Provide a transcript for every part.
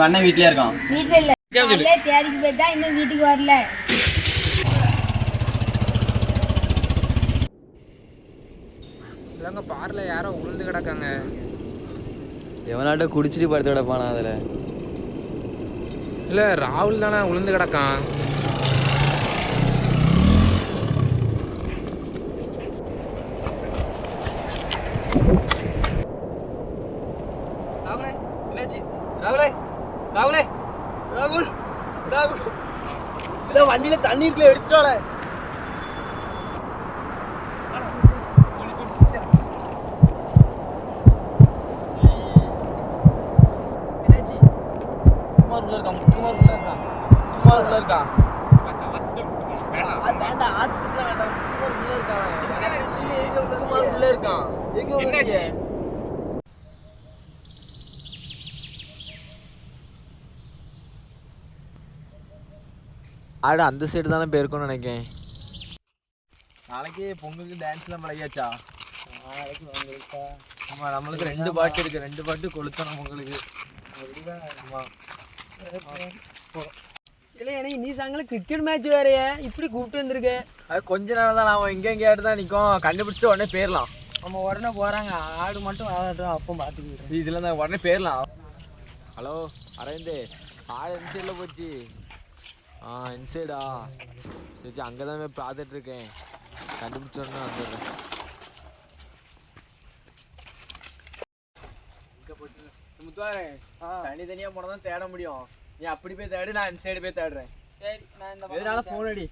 அண்ணன் வீட்லயே இருக்கான். வீட்ல இல்ல. காலையில தேடிக்கு போயிட்டா இன்னும் வீட்டுக்கு வரல. இல்லங்க பார்ல யாரோ உளுந்து கிடக்காங்க. எவனாட்ட குடிச்சிட்டு படுத்து கிடப்பானா அதில்? இல்லை ராகுல் தானே உளுந்து கிடக்கான். ராகுலே என்னாச்சு? ராகுலே ராகுலே ராகுல் ராகுல் இதான் வண்டியில் தண்ணீருக்குள்ள எடுத்துட்டால. ஆடு அந்த சைடு தானே போயிருக்கும்னு நினைக்கிறேன். நாளைக்கு பொங்கலுக்கு டான்ஸ்லாம் பழகியாச்சா? நாளைக்கு பொங்கலுக்கா? ஆமாம், நம்மளுக்கு 2 பாட்டு இருக்குது. 2 பாட்டு கொளுத்தணும் பொங்கலுக்கு. ஆமாம். இல்லை எனக்கு நீ சாயங்காலம் கிரிக்கெட் மேட்ச் வேறைய இப்படி கூப்பிட்டு வந்திருக்க. அது கொஞ்ச நேரம் தான். அவன் எங்கேயாட்டு தான் நிற்கும். கண்டுபிடிச்சிட்டு உடனே போயிடலாம். நம்ம உடனே போகிறாங்க. ஆடு மட்டும் ஆடட்டும், அப்போ பார்த்துக்கிட்டு இதில் தான் உடனே போயிடலாம். ஹலோ அரவிந்த், ஆடு எந்த சைடில் போச்சு? இந்த சைடா? சரி அங்கே தான் போய் பார்த்துட்டு இருக்கேன். கண்டுபிடிச்சோன்னா வந்துடுறேன். தனித்தனியாக போனால் தான் தேட முடியும். நீ அப்படி போய் தேடு, நான் இந்த சைடு போய் தேடுறேன். சரி நான் இந்த எதனால ஃபோன் அடி.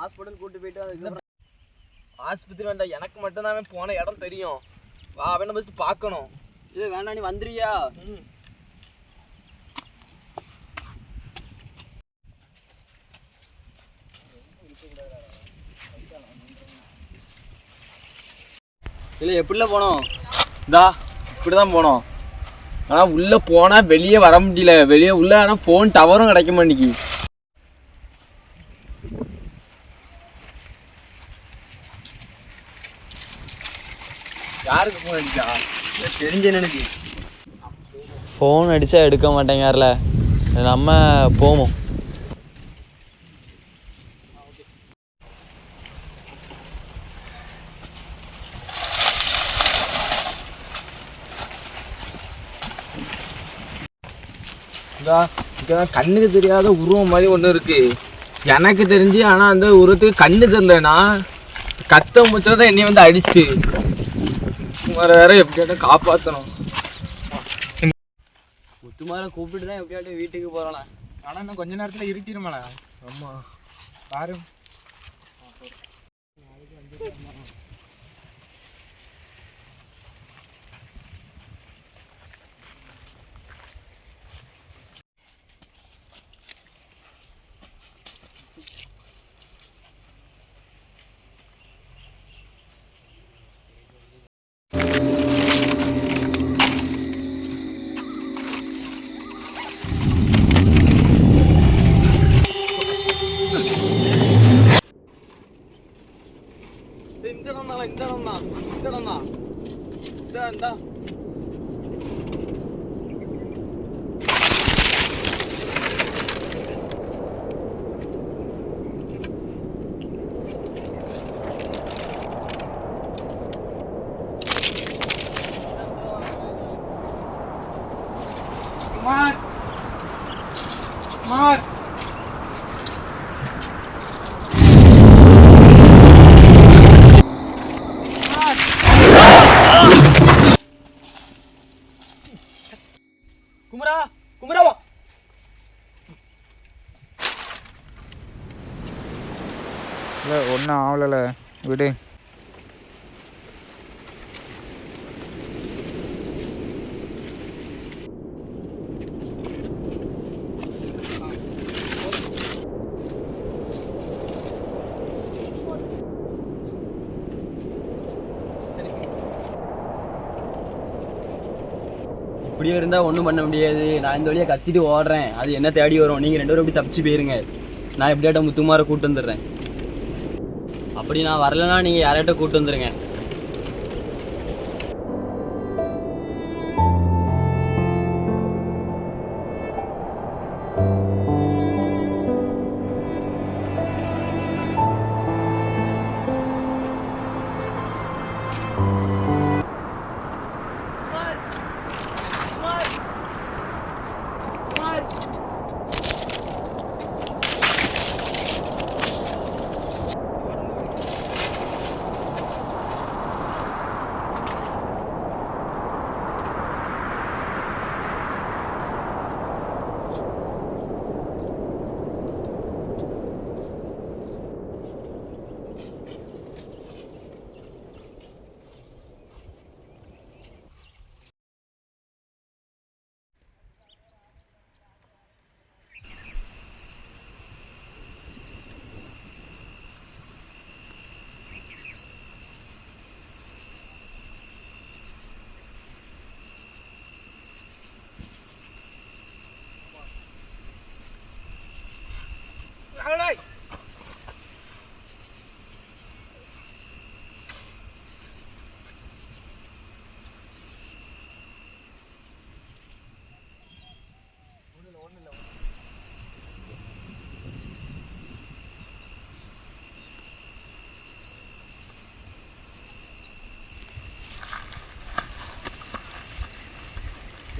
ஹாஸ்பிட்டல் கூட்டு போயிட்டு அதுக்கப்புறம் ஆஸ்பத்திரி வேண்டாம். எனக்கு மட்டும் தான் போன இடம் தெரியும். வா, அவனை ஃபஸ்ட்டு பார்க்கணும். இல்லை வேண்டாம், நீ வந்துடுறியா? இல்லை எப்படில போனோம்? இந்தா இப்படி தான் போனோம். ஆனால் உள்ளே போனால் வெளியே வர முடியல. வெளியே உள்ள ஆனால் ஃபோன் டவரும் கிடைக்க மாட்டேங்கி. யாருக்கு ஃபோன் அடிச்சா? தெரிஞ்ச நினைச்சு ஃபோன் அடித்தா எடுக்க மாட்டேங்கார்ல. நம்ம போவோம். கண்ணுக்கு தெரியாத உருவம் மாதிரி ஒன்று இருக்கு எனக்கு தெரிஞ்சு. ஆனால் அந்த உருவத்துக்கு கண்ணு தெரியலனா கத்த முச்சதான் என்னை வந்து அடிச்சுட்டு வேற எப்படியாட்ட காப்பாற்றணும். முத்துமார கூப்பிட்டு தான் எப்படியாட்டும் வீட்டுக்கு போகிறோண்ணா. ஆனால் இன்னும் கொஞ்ச நேரத்தில் இருட்டிடுமாண்ணா. ஆமாம் பாரு. Mark! Mark! குமரா குமராவா இல்லை ஒன்றும் ஆகலை விடு. இப்படியே இருந்தால் ஒன்றும் பண்ண முடியாது. நான் இந்த வழியாக கத்திட்டு ஓடுறேன். அது என்ன தேடி வரும். நீங்கள் 2 பேரும் எப்படி தப்பிச்சு போயிருங்க. நான் எப்படியாட்ட முத்துமாரை கூப்பிட்டு வந்துடுறேன். அப்படி நான் வரலைன்னா நீங்கள் யார்கிட்ட கூப்பிட்டு வந்துடுங்க.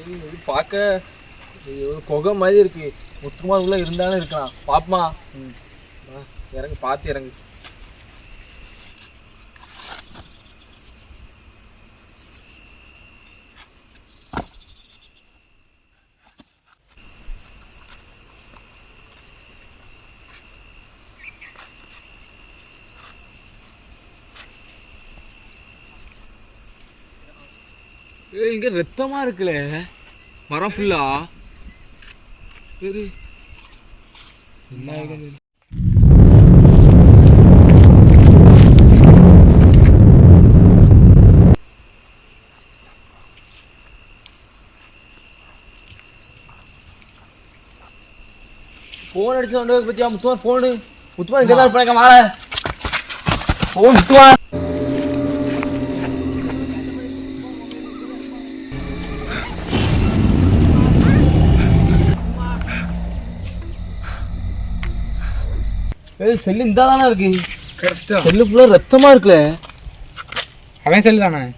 இது பார்க்க ஒரு குகை மாதிரி இருக்கு. முத்துமாதுக்குள்ள இருந்தாலும் இருக்கலாம். பாப்பமா இறங்கு, பார்த்து இறங்கு. இங்க ரத்தமா இருக்குல்ல மரம் ஃபுல்லா. என்ன போன் அடிச்சு வந்து பத்தியா முத்துமா போனு முத்துமா இங்க தான் இருப்பாங்க. வாழ போன் முத்துமா செல்லு இந்த தானே இருக்கு. கஷ்டம். செல்லு ஃபுல்லா ரத்தமா இருக்குல்ல. அவன் செல்லு தானே.